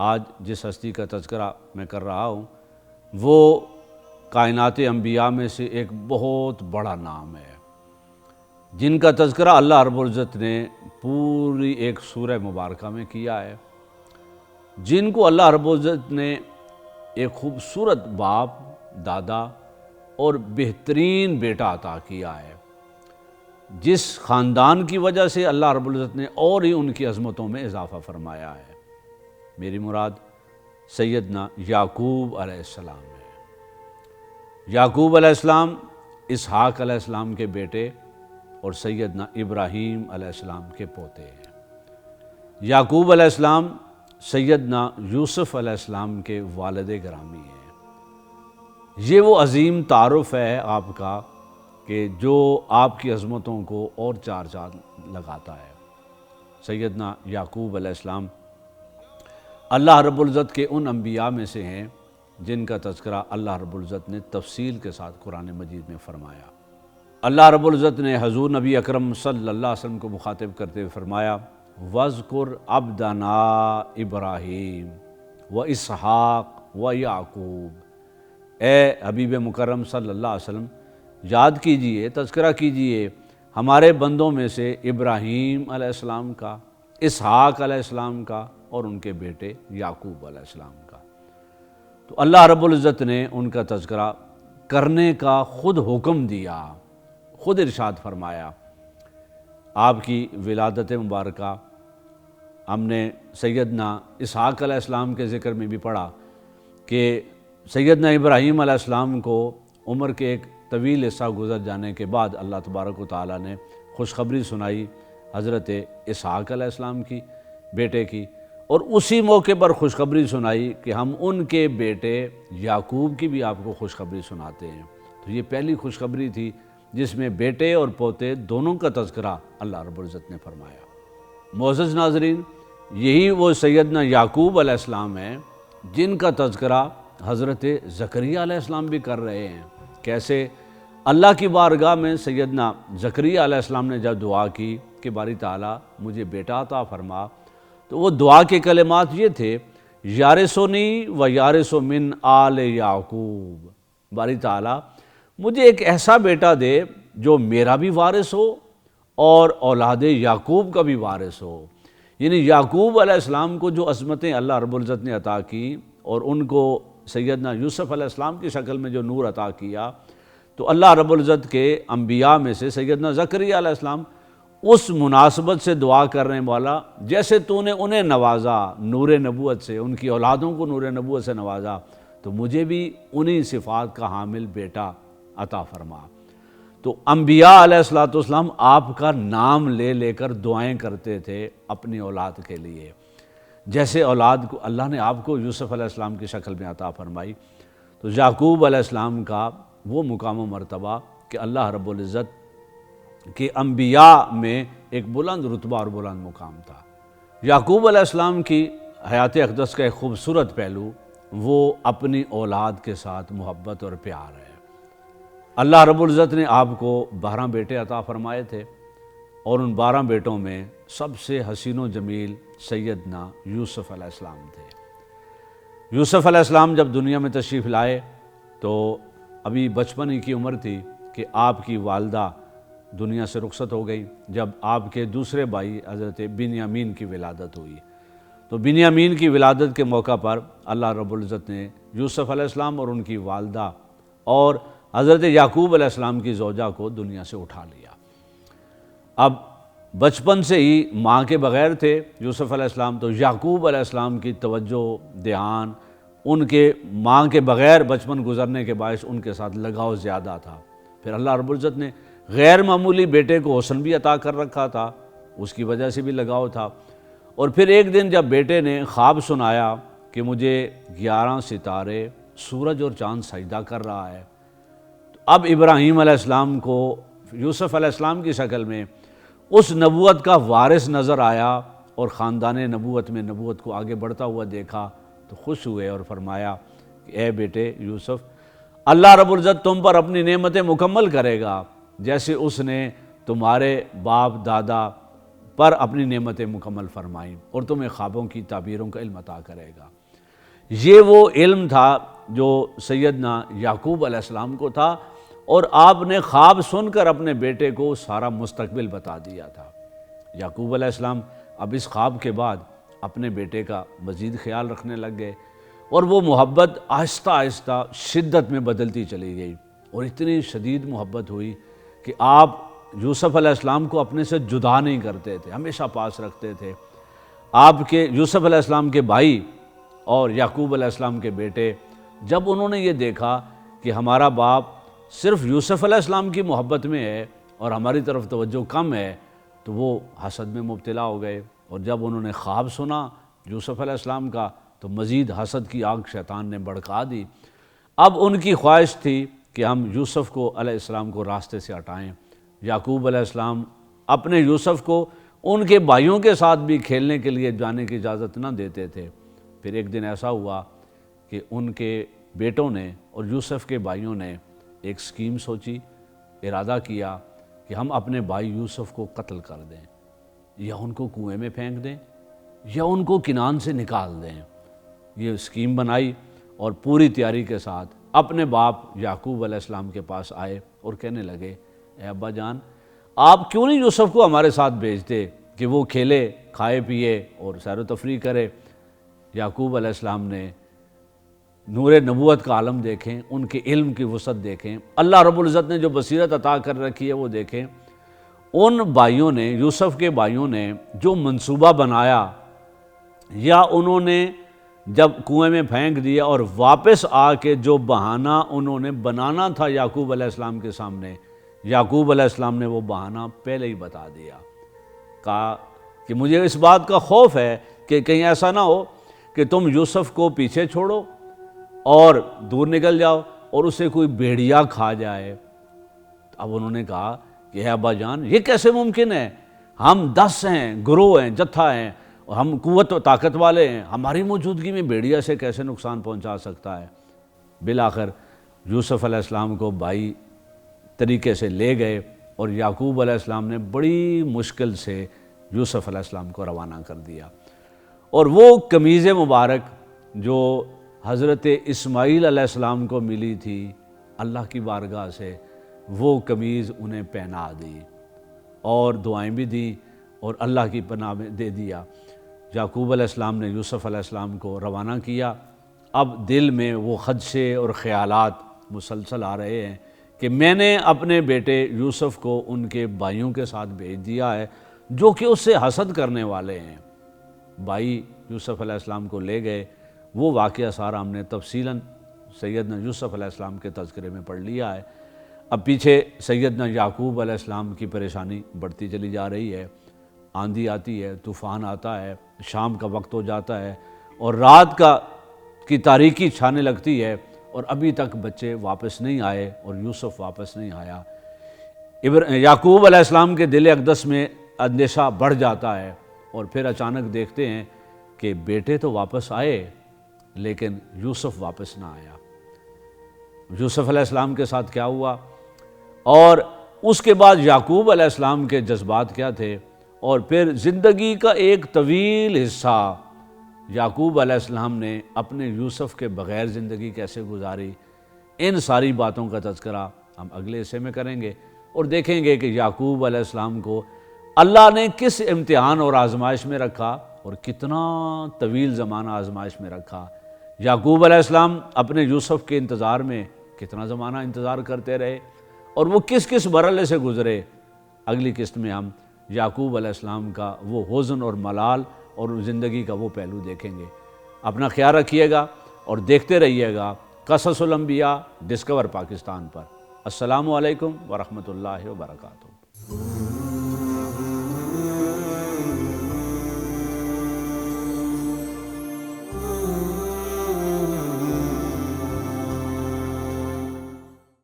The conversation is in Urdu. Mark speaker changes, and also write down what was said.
Speaker 1: آج جس ہستی کا تذکرہ میں کر رہا ہوں وہ کائنات انبیاء میں سے ایک بہت بڑا نام ہے، جن کا تذکرہ اللہ رب العزت نے پوری ایک سورہ مبارکہ میں کیا ہے، جن کو اللہ رب العزت نے ایک خوبصورت باپ، دادا اور بہترین بیٹا عطا کیا ہے، جس خاندان کی وجہ سے اللہ رب العزت نے اور ہی ان کی عظمتوں میں اضافہ فرمایا ہے۔ میری مراد سیدنا یعقوب علیہ السلام ہے۔ یعقوب علیہ السلام اسحاق علیہ السلام کے بیٹے اور سیدنا ابراہیم علیہ السلام کے پوتے ہیں۔ یعقوب علیہ السلام سیدنا یوسف علیہ السلام کے والد گرامی ہیں۔ یہ وہ عظیم تعارف ہے آپ کا کہ جو آپ کی عظمتوں کو اور چار چاند لگاتا ہے۔ سیدنا یعقوب علیہ السلام اللہ رب العزت کے ان انبیاء میں سے ہیں جن کا تذکرہ اللہ رب العزت نے تفصیل کے ساتھ قرآن مجید میں فرمایا۔ اللہ رب العزت نے حضور نبی اکرم صلی اللہ علیہ وسلم کو مخاطب کرتے ہوئے فرمایا وَاذْكُرْ عَبْدَنَا ابراہیم واسحاق ویعقوب، اے حبیب مکرم صلی اللہ علیہ وسلم یاد کیجئے، تذکرہ کیجئے ہمارے بندوں میں سے ابراہیم علیہ السلام کا، اسحاق علیہ السلام کا اور ان کے بیٹے یعقوب علیہ السلام کا۔ تو اللہ رب العزت نے ان کا تذکرہ کرنے کا خود حکم دیا، خود ارشاد فرمایا۔ آپ کی ولادت مبارکہ ہم نے سیدنا اسحاق علیہ السلام کے ذکر میں بھی پڑھا کہ سیدنا ابراہیم علیہ السلام کو عمر کے ایک طویل حصہ گزر جانے کے بعد اللہ تبارک و تعالیٰ نے خوشخبری سنائی حضرت اسحاق علیہ السلام کی، بیٹے کی، اور اسی موقع پر خوشخبری سنائی کہ ہم ان کے بیٹے یعقوب کی بھی آپ کو خوشخبری سناتے ہیں۔ تو یہ پہلی خوشخبری تھی جس میں بیٹے اور پوتے دونوں کا تذکرہ اللہ رب العزت نے فرمایا۔ معزز ناظرین، یہی وہ سیدنا یعقوب علیہ السلام ہیں جن کا تذکرہ حضرت زکریہ علیہ السلام بھی کر رہے ہیں۔ کیسے؟ اللہ کی بارگاہ میں سیدنا زکریہ علیہ السلام نے جب دعا کی کہ باری تعالیٰ مجھے بیٹا عطا فرما، تو وہ دعا کے کلمات یہ تھے یارثنی و یارث من آل یعقوب، باری تعالیٰ مجھے ایک ایسا بیٹا دے جو میرا بھی وارث ہو اور اولاد یعقوب کا بھی وارث ہو۔ یعنی یعقوب علیہ السلام کو جو عظمتیں اللہ رب العزت نے عطا کی اور ان کو سیدنا یوسف علیہ السلام کی شکل میں جو نور عطا کیا، تو اللہ رب العزت کے انبیاء میں سے سیدنا زکریہ علیہ السلام اس مناسبت سے دعا کرنے والا، جیسے تو نے انہیں نوازا نور نبوت سے، ان کی اولادوں کو نور نبوت سے نوازا، تو مجھے بھی انہی صفات کا حامل بیٹا عطا فرما۔ تو انبیاء علیہ السلام آپ کا نام لے لے کر دعائیں کرتے تھے اپنی اولاد کے لیے، جیسے اولاد کو اللہ نے آپ کو یوسف علیہ السلام کی شکل میں عطا فرمائی۔ تو یعقوب علیہ السلام کا وہ مقام و مرتبہ کہ اللہ رب العزت کہ انبیاء میں ایک بلند رتبہ اور بلند مقام تھا۔ یعقوب علیہ السلام کی حیات اقدس کا ایک خوبصورت پہلو وہ اپنی اولاد کے ساتھ محبت اور پیار ہے۔ اللہ رب العزت نے آپ کو 12 بیٹے عطا فرمائے تھے، اور ان 12 بیٹوں میں سب سے حسین و جمیل سیدنا یوسف علیہ السلام تھے۔ یوسف علیہ السلام جب دنیا میں تشریف لائے تو ابھی بچپن ہی کی عمر تھی کہ آپ کی والدہ دنیا سے رخصت ہو گئی، جب آپ کے دوسرے بھائی حضرت بنیامین کی ولادت ہوئی۔ تو بنیامین کی ولادت کے موقع پر اللہ رب العزت نے یوسف علیہ السلام اور ان کی والدہ اور حضرت یعقوب علیہ السلام کی زوجہ کو دنیا سے اٹھا لیا۔ اب بچپن سے ہی ماں کے بغیر تھے یوسف علیہ السلام، تو یعقوب علیہ السلام کی توجہ، دھیان ان کے ماں کے بغیر بچپن گزرنے کے باعث ان کے ساتھ لگاؤ زیادہ تھا۔ پھر اللہ رب العزت نے غیر معمولی بیٹے کو حسن بھی عطا کر رکھا تھا، اس کی وجہ سے بھی لگاؤ تھا۔ اور پھر ایک دن جب بیٹے نے خواب سنایا کہ مجھے 11 ستارے، سورج اور چاند سجدہ کر رہا ہے، تو اب ابراہیم علیہ السلام کو یوسف علیہ السلام کی شکل میں اس نبوت کا وارث نظر آیا، اور خاندان نبوت میں نبوت کو آگے بڑھتا ہوا دیکھا تو خوش ہوئے اور فرمایا کہ اے بیٹے یوسف، اللہ رب العزت تم پر اپنی نعمتیں مکمل کرے گا، جیسے اس نے تمہارے باپ دادا پر اپنی نعمتیں مکمل فرمائیں اور تمہیں خوابوں کی تعبیروں کا علم عطا کرے گا۔ یہ وہ علم تھا جو سیدنا یعقوب علیہ السلام کو تھا، اور آپ نے خواب سن کر اپنے بیٹے کو سارا مستقبل بتا دیا تھا۔ یعقوب علیہ السلام اب اس خواب کے بعد اپنے بیٹے کا مزید خیال رکھنے لگ گئے، اور وہ محبت آہستہ آہستہ شدت میں بدلتی چلی گئی، اور اتنی شدید محبت ہوئی کہ آپ یوسف علیہ السلام کو اپنے سے جدا نہیں کرتے تھے، ہمیشہ پاس رکھتے تھے۔ آپ کے یوسف علیہ السلام کے بھائی اور یعقوب علیہ السلام کے بیٹے جب انہوں نے یہ دیکھا کہ ہمارا باپ صرف یوسف علیہ السلام کی محبت میں ہے اور ہماری طرف توجہ کم ہے، تو وہ حسد میں مبتلا ہو گئے، اور جب انہوں نے خواب سنا یوسف علیہ السلام کا تو مزید حسد کی آگ شیطان نے بھڑکا دی۔ اب ان کی خواہش تھی کہ ہم یوسف کو علیہ السلام کو راستے سے ہٹائیں۔ یعقوب علیہ السلام اپنے یوسف کو ان کے بھائیوں کے ساتھ بھی کھیلنے کے لیے جانے کی اجازت نہ دیتے تھے۔ پھر ایک دن ایسا ہوا کہ ان کے بیٹوں نے اور یوسف کے بھائیوں نے ایک اسکیم سوچی، ارادہ کیا کہ ہم اپنے بھائی یوسف کو قتل کر دیں، یا ان کو کنویں میں پھینک دیں، یا ان کو کنعان سے نکال دیں۔ یہ اسکیم بنائی اور پوری تیاری کے ساتھ اپنے باپ یعقوب علیہ السلام کے پاس آئے اور کہنے لگے، اے ابا جان، آپ کیوں نہیں یوسف کو ہمارے ساتھ بھیجتے کہ وہ کھیلے، کھائے پیے اور سیر و تفریح کرے؟ یعقوب علیہ السلام نے نور نبوت کا عالم دیکھیں، ان کے علم کی وسعت دیکھیں، اللہ رب العزت نے جو بصیرت عطا کر رکھی ہے وہ دیکھیں۔ ان بھائیوں نے، یوسف کے بھائیوں نے جو منصوبہ بنایا، یا انہوں نے جب کنویں میں پھینک دیا اور واپس آ کے جو بہانہ انہوں نے بنانا تھا یعقوب علیہ السلام کے سامنے، یعقوب علیہ السلام نے وہ بہانہ پہلے ہی بتا دیا۔ کہا کہ مجھے اس بات کا خوف ہے کہ کہیں ایسا نہ ہو کہ تم یوسف کو پیچھے چھوڑو اور دور نکل جاؤ اور اسے کوئی بھیڑیا کھا جائے۔ اب انہوں نے کہا کہ اے ابا جان، یہ کیسے ممکن ہے؟ ہم 10 ہیں، گروہ ہیں، جتھا ہیں، اور ہم قوت و طاقت والے ہیں، ہماری موجودگی میں بھیڑیا سے کیسے نقصان پہنچا سکتا ہے؟ بالآخر یوسف علیہ السلام کو بھائی طریقے سے لے گئے، اور یعقوب علیہ السلام نے بڑی مشکل سے یوسف علیہ السلام کو روانہ کر دیا، اور وہ قمیض مبارک جو حضرت اسماعیل علیہ السلام کو ملی تھی اللہ کی بارگاہ سے، وہ قمیض انہیں پہنا دی اور دعائیں بھی دیں اور اللہ کی پناہ میں دے دیا۔ یعقوب علیہ السلام نے یوسف علیہ السلام کو روانہ کیا۔ اب دل میں وہ خدشے اور خیالات مسلسل آ رہے ہیں کہ میں نے اپنے بیٹے یوسف کو ان کے بھائیوں کے ساتھ بھیج دیا ہے جو کہ اس سے حسد کرنے والے ہیں۔ بھائی یوسف علیہ السلام کو لے گئے۔ وہ واقعہ سارا ہم نے تفصیلاً سیدنا یوسف علیہ السلام کے تذکرے میں پڑھ لیا ہے۔ اب پیچھے سیدنا یعقوب علیہ السلام کی پریشانی بڑھتی چلی جا رہی ہے، آندھی آتی ہے، طوفان آتا ہے، شام کا وقت ہو جاتا ہے اور رات کی تاریکی چھانے لگتی ہے، اور ابھی تک بچے واپس نہیں آئے اور یوسف واپس نہیں آیا۔ یعقوب علیہ السلام کے دل اقدس میں اندیشہ بڑھ جاتا ہے، اور پھر اچانک دیکھتے ہیں کہ بیٹے تو واپس آئے لیکن یوسف واپس نہ آیا۔ یوسف علیہ السلام کے ساتھ کیا ہوا، اور اس کے بعد یعقوب علیہ السلام کے جذبات کیا تھے، اور پھر زندگی کا ایک طویل حصہ یعقوب علیہ السلام نے اپنے یوسف کے بغیر زندگی کیسے گزاری، ان ساری باتوں کا تذکرہ ہم اگلے حصے میں کریں گے، اور دیکھیں گے کہ یعقوب علیہ السلام کو اللہ نے کس امتحان اور آزمائش میں رکھا اور کتنا طویل زمانہ آزمائش میں رکھا۔ یعقوب علیہ السلام اپنے یوسف کے انتظار میں کتنا زمانہ انتظار کرتے رہے، اور وہ کس کس مرحلے سے گزرے۔ اگلی قسط میں ہم یعقوب علیہ السلام کا وہ حزن اور ملال اور زندگی کا وہ پہلو دیکھیں گے۔ اپنا خیال رکھیے گا اور دیکھتے رہیے گا قصص الانبیاء ڈسکور پاکستان پر۔ السلام علیکم ورحمۃ اللہ وبرکاتہ۔